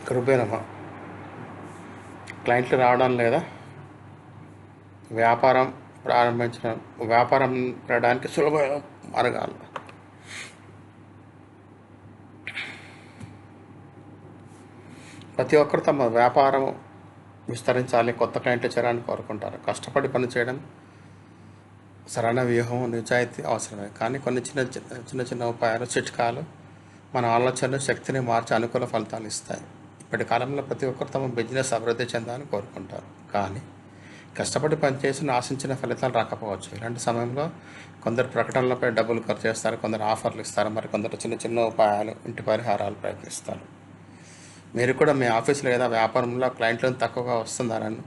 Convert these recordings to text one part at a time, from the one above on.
గురుభ్యో నమః. క్లయింట్లు రావడం లేదా వ్యాపారం వ్యాపారం పెరగడానికి సులభమైన మార్గాలు. ప్రతి ఒక్కరు తమ వ్యాపారం విస్తరించాలి, కొత్త క్లయింట్లు చేరాలని కోరుకుంటారు. కష్టపడి పని చేయడం, సరైన వ్యూహం, నిజాయితీ అవసరమే. కానీ కొన్ని చిన్న చిన్న ఉపాయాలు, చిట్కాలు మన ఆలోచనలు, శక్తిని మార్చి అనుకూల ఫలితాలు ఇస్తాయి. ఇప్పటి కాలంలో ప్రతి ఒక్కరు తమ బిజినెస్ అభివృద్ధి చెందాలని కోరుకుంటారు. కానీ కష్టపడి పనిచేసిన ఆశించిన ఫలితాలు రాకపోవచ్చు. ఇలాంటి సమయంలో కొందరు ప్రకటనలపై డబ్బులు ఖర్చు చేస్తారు, కొందరు ఆఫర్లు ఇస్తారు, మరి కొందరు చిన్న చిన్న ఉపాయాలు, ఇంటి పరిహారాలు ప్రయత్నిస్తారు. మీరు కూడా మీ ఆఫీస్ లేదా వ్యాపారంలో క్లయింట్లను తక్కువగా వస్తున్నారని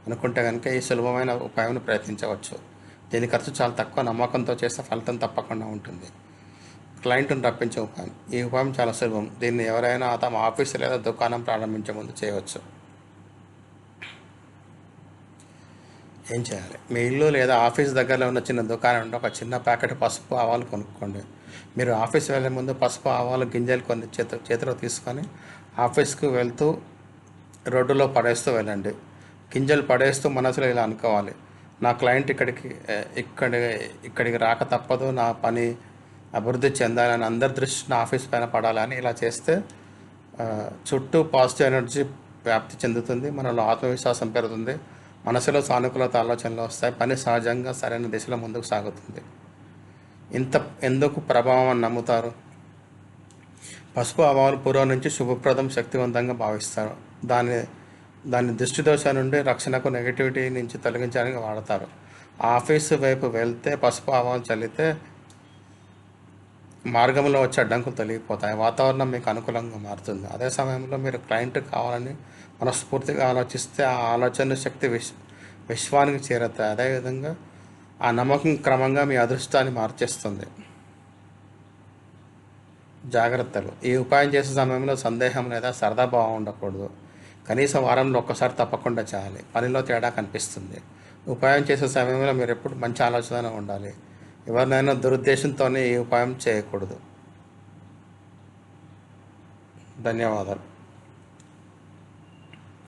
అనుకుంటే కనుక ఈ సులభమైన ఉపాయాన్ని ప్రయత్నించవచ్చు. దీని ఖర్చు చాలా తక్కువ, నమ్మకంతో చేస్తే ఫలితం తప్పకుండా ఉంటుంది. క్లయింట్ను రప్పించే ఉపాయం. ఈ ఉపాయం చాలా సులభం. దీన్ని ఎవరైనా తమ ఆఫీస్ లేదా దుకాణం ప్రారంభించే ముందు చేయవచ్చు. ఏం చేయాలి? మీ ఇల్లు లేదా ఆఫీస్ దగ్గరలో ఉన్న చిన్న దుకాణం నుండి ఒక చిన్న ప్యాకెట్ పసుపు ఆవాలు కొనుక్కోండి. మీరు ఆఫీస్ వెళ్ళే ముందు పసుపు ఆవాలు గింజలు కొన్ని చేతిలో తీసుకొని ఆఫీస్కి వెళ్తూ రోడ్డులో పడేస్తూ వెళ్ళండి. గింజలు పడేస్తూ మనసులో ఇలా అనుకోవాలి: నా క్లయింట్ ఇక్కడికి రాక తప్పదు, నా పని అభివృద్ధి చెందాలని, అందరి దృష్టి నా ఆఫీస్ పైన పడాలని. ఇలా చేస్తే చుట్టూ పాజిటివ్ ఎనర్జీ వ్యాప్తి చెందుతుంది, మనలో ఆత్మవిశ్వాసం పెరుగుతుంది, మనసులో సానుకూలత ఆలోచనలు వస్తాయి, పని సహజంగా సరైన దిశలో ముందుకు సాగుతుంది. ఎందుకు ప్రభావం అని నమ్ముతారు? పసుపు ఆవాలు పూర్వం నుంచి శుభప్రదం, శక్తివంతంగా భావిస్తారు. దాని దృష్టి దోష నుండి రక్షణకు, నెగిటివిటీ నుంచి తొలగించడానికి వాడతారు. ఆఫీసు వైపు వెళ్తే పసుపు ఆవాలు చల్లితే మార్గంలో వచ్చే అడ్డంకులు తొలగిపోతాయి, వాతావరణం మీకు అనుకూలంగా మారుతుంది. అదే సమయంలో మీరు క్లయింట్ కావాలని మనస్ఫూర్తిగా ఆలోచిస్తే ఆ ఆలోచన శక్తి విశ్వానికి చేరుతాయి. అదేవిధంగా ఆ నమ్మకం క్రమంగా మీ అదృష్టాన్ని మార్చేస్తుంది. జాగ్రత్తలు. ఈ ఉపాయం చేసే సమయంలో సందేహం లేదా సరదా భావం ఉండకూడదు. కనీసం వారంలో ఒక్కసారి తప్పకుండా చేయాలి. పనిలో తేడా కనిపిస్తుంది. ఉపాయం చేసే సమయంలో మీరు ఎప్పుడు మంచి ఆలోచన ఉండాలి. ఎవరినైనా దురుద్దేశంతోనే ఈ ఉపాయం చేయకూడదు. ధన్యవాదాలు.